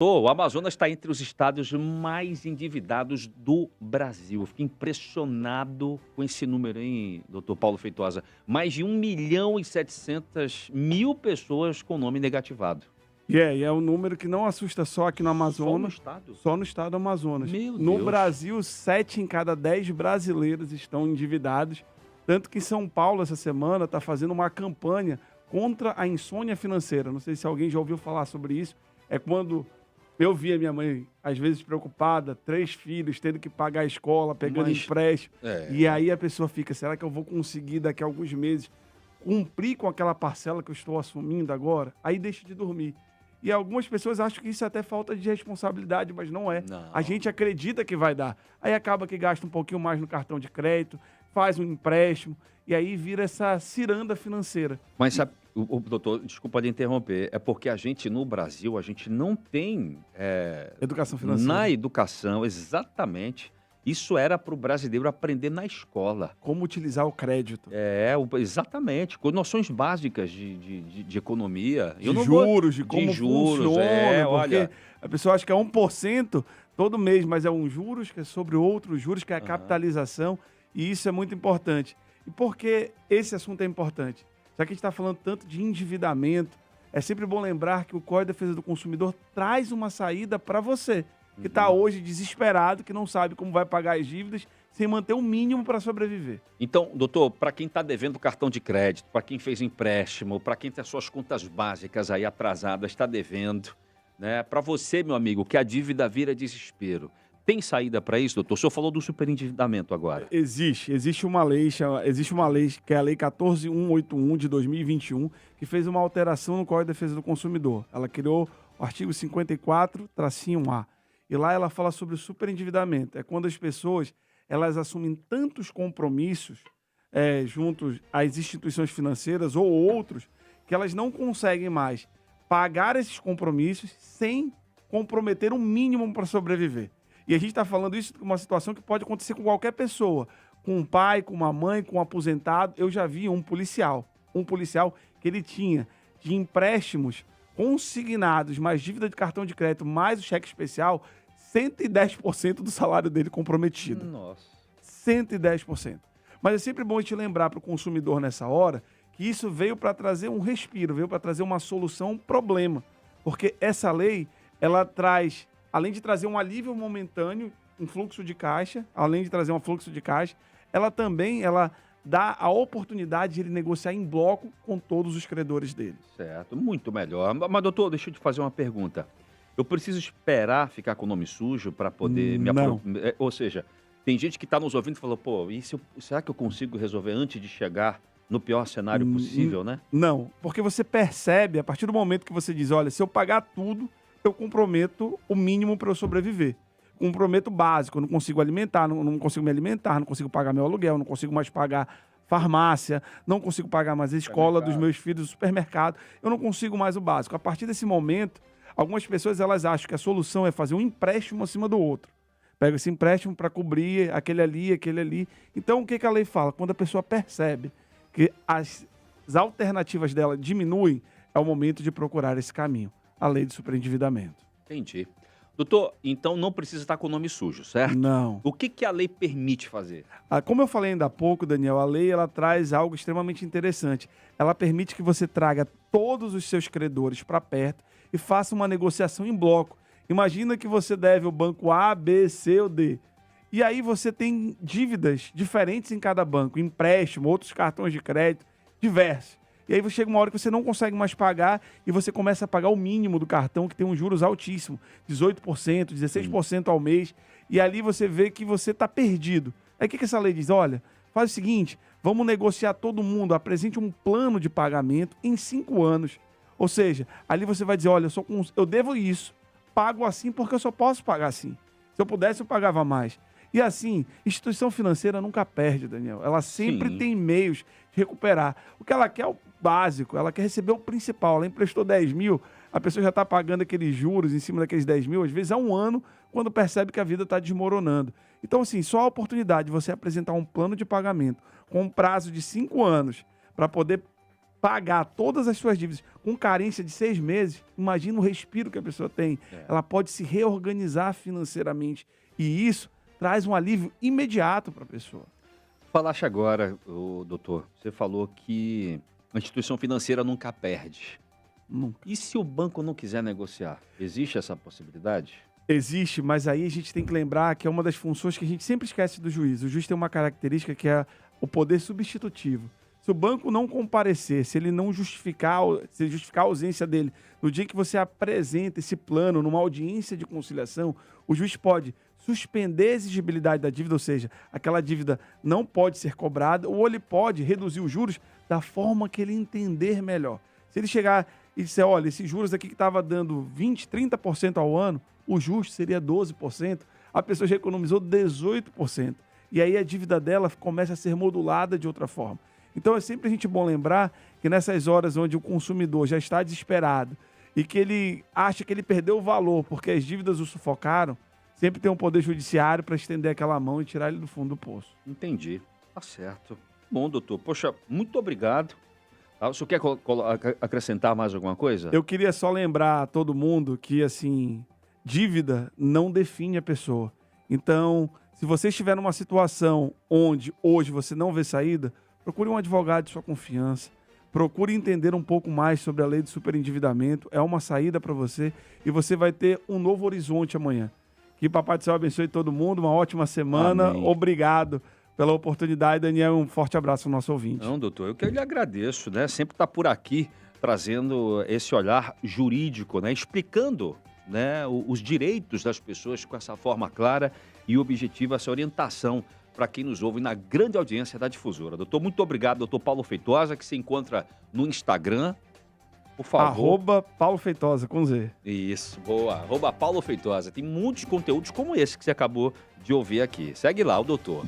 O Amazonas está entre os estados mais endividados do Brasil. Eu fiquei impressionado com esse número, hein, doutor Paulo Feitosa. Mais de 1.700.000 pessoas com nome negativado. E é um número que não assusta só aqui no Só no Amazonas, estado? só no estado do Amazonas. Meu No Deus. Brasil, 7 em cada 10 brasileiros estão endividados. Tanto que São Paulo, essa semana, está fazendo uma campanha contra a insônia financeira. Não sei se alguém já ouviu falar sobre isso. É quando eu via minha mãe, às vezes, preocupada, 3 filhos, tendo que pagar a escola, pegando Mas- empréstimo. É. E aí a pessoa fica, será que eu vou conseguir daqui a alguns meses cumprir com aquela parcela que eu estou assumindo agora? Aí deixa de dormir. E algumas pessoas acham que isso é até falta de responsabilidade, mas não é. Não. A gente acredita que vai dar. Aí acaba que gasta um pouquinho mais no cartão de crédito, faz um empréstimo, e aí vira essa ciranda financeira. Mas sabe, doutor, desculpa de interromper, é porque a gente no Brasil, a gente não tem Educação financeira. na educação, exatamente, isso era para o brasileiro aprender na escola. Como utilizar o crédito. Exatamente, com noções básicas de economia. De juros, de como funciona. Porque olha, a pessoa acha que é 1% todo mês, mas é um juros que é sobre outros juros, que é a Aham. capitalização. E isso é muito importante. E por que esse assunto é importante? Já que a gente está falando tanto de endividamento, é sempre bom lembrar que o Código de Defesa do Consumidor traz uma saída para você, que está hoje desesperado, que não sabe como vai pagar as dívidas, sem manter o mínimo para sobreviver. então, doutor, para quem está devendo cartão de crédito, para quem fez empréstimo, para quem tem as suas contas básicas aí atrasadas, está devendo, né? Para você, meu amigo, que a dívida vira desespero. Tem saída para isso, doutor? O senhor falou do superendividamento agora. Existe uma lei, que é a Lei 14.181 de 2021, que fez uma alteração no Código de Defesa do Consumidor. Ela criou o artigo 54-1A. E lá ela fala sobre o superendividamento. É quando as pessoas elas assumem tantos compromissos juntos às instituições financeiras ou outros, que elas não conseguem mais pagar esses compromissos sem comprometer o mínimo para sobreviver. E a gente está falando isso de uma situação que pode acontecer com qualquer pessoa, com um pai, com uma mãe, com um aposentado. Eu já vi um policial que ele tinha de empréstimos consignados, mais dívida de cartão de crédito, mais o cheque especial, 110% do salário dele comprometido. Nossa. 110%. Mas é sempre bom a gente lembrar para o consumidor nessa hora que isso veio para trazer um respiro, veio para trazer uma solução, um problema. Porque essa lei, ela traz, além de trazer um alívio momentâneo, um fluxo de caixa, ela também dá a oportunidade de ele negociar em bloco com todos os credores dele. Certo, muito melhor. Mas, doutor, deixa eu te fazer uma pergunta. Eu preciso esperar ficar com o nome sujo para poder me Não. aproximar? Ou seja, tem gente que está nos ouvindo e falou, pô, será que eu consigo resolver antes de chegar no pior cenário possível, né? Não, porque você percebe, a partir do momento que você diz, olha, se eu pagar tudo, eu comprometo o mínimo para eu sobreviver. Comprometo básico, eu não consigo alimentar, não consigo me alimentar, não consigo pagar meu aluguel, não consigo mais pagar farmácia, não consigo pagar mais a escola dos meus filhos, o supermercado, eu não consigo mais o básico. A partir desse momento, algumas pessoas elas acham que a solução é fazer um empréstimo acima do outro. Pega esse empréstimo para cobrir aquele ali. Então, o que a lei fala? Quando a pessoa percebe que as alternativas dela diminuem, é o momento de procurar esse caminho, a lei de superendividamento. Entendi. Doutor, então não precisa estar com o nome sujo, certo? Não. O que a lei permite fazer? Como eu falei ainda há pouco, Daniel, a lei ela traz algo extremamente interessante. Ela permite que você traga todos os seus credores para perto e faça uma negociação em bloco. Imagina que você deve o banco A, B, C ou D. E aí você tem dívidas diferentes em cada banco, empréstimo, outros cartões de crédito, diversos. E aí chega uma hora que você não consegue mais pagar e você começa a pagar o mínimo do cartão, que tem uns juros altíssimos, 18%, 16% ao mês. E ali você vê que você está perdido. Aí o que essa lei diz? Olha, faz o seguinte, vamos negociar todo mundo, apresente um plano de pagamento em 5 anos. Ou seja, ali você vai dizer, olha, eu devo isso, pago assim porque eu só posso pagar assim. Se eu pudesse, eu pagava mais. E assim, instituição financeira nunca perde, Daniel. Ela sempre tem meios de recuperar. O que ela quer é o básico, ela quer receber o principal. Ela emprestou 10 mil, a pessoa já está pagando aqueles juros em cima daqueles 10 mil, às vezes há um ano, quando percebe que a vida está desmoronando. Então, assim, só a oportunidade de você apresentar um plano de pagamento com um prazo de 5 anos para poder pagar todas as suas dívidas com carência de 6 meses, imagina o respiro que a pessoa tem. Ela pode se reorganizar financeiramente. E isso traz um alívio imediato para a pessoa. Falaste agora, doutor, você falou que a instituição financeira nunca perde. Nunca. E se o banco não quiser negociar? Existe essa possibilidade? Existe, mas aí a gente tem que lembrar que é uma das funções que a gente sempre esquece do juiz. O juiz tem uma característica que é o poder substitutivo. Se o banco não comparecer, se ele não justificar, se ele justificar a ausência dele, no dia que você apresenta esse plano numa audiência de conciliação, o juiz pode suspender a exigibilidade da dívida, ou seja, aquela dívida não pode ser cobrada, ou ele pode reduzir os juros da forma que ele entender melhor. Se ele chegar e disser, olha, esses juros aqui que estava dando 20%, 30% ao ano, o justo seria 12%, a pessoa já economizou 18%. E aí a dívida dela começa a ser modulada de outra forma. Então é sempre a gente bom lembrar que nessas horas onde o consumidor já está desesperado e que ele acha que ele perdeu o valor porque as dívidas o sufocaram, sempre tem um poder judiciário para estender aquela mão e tirar ele do fundo do poço. Entendi. Tá certo. Bom, doutor. Poxa, muito obrigado. O senhor quer acrescentar mais alguma coisa? Eu queria só lembrar a todo mundo que, assim, dívida não define a pessoa. Então, se você estiver numa situação onde hoje você não vê saída, procure um advogado de sua confiança. Procure entender um pouco mais sobre a lei do superendividamento. É uma saída para você e você vai ter um novo horizonte amanhã. Que Papai do Céu abençoe todo mundo. Uma ótima semana. Amém. Obrigado pela oportunidade, Daniel. Um forte abraço ao nosso ouvinte. Não, doutor, eu que lhe agradeço, né? Sempre está por aqui trazendo esse olhar jurídico, né? Explicando, né, os direitos das pessoas com essa forma clara e objetiva, essa orientação para quem nos ouve na grande audiência da Difusora. Doutor, muito obrigado, doutor Paulo Feitosa, que se encontra no Instagram. Por favor. @Paulo Feitosa, com Z. Isso, boa. @Paulo Feitosa. Tem muitos conteúdos como esse que você acabou de ouvir aqui. Segue lá, o doutor.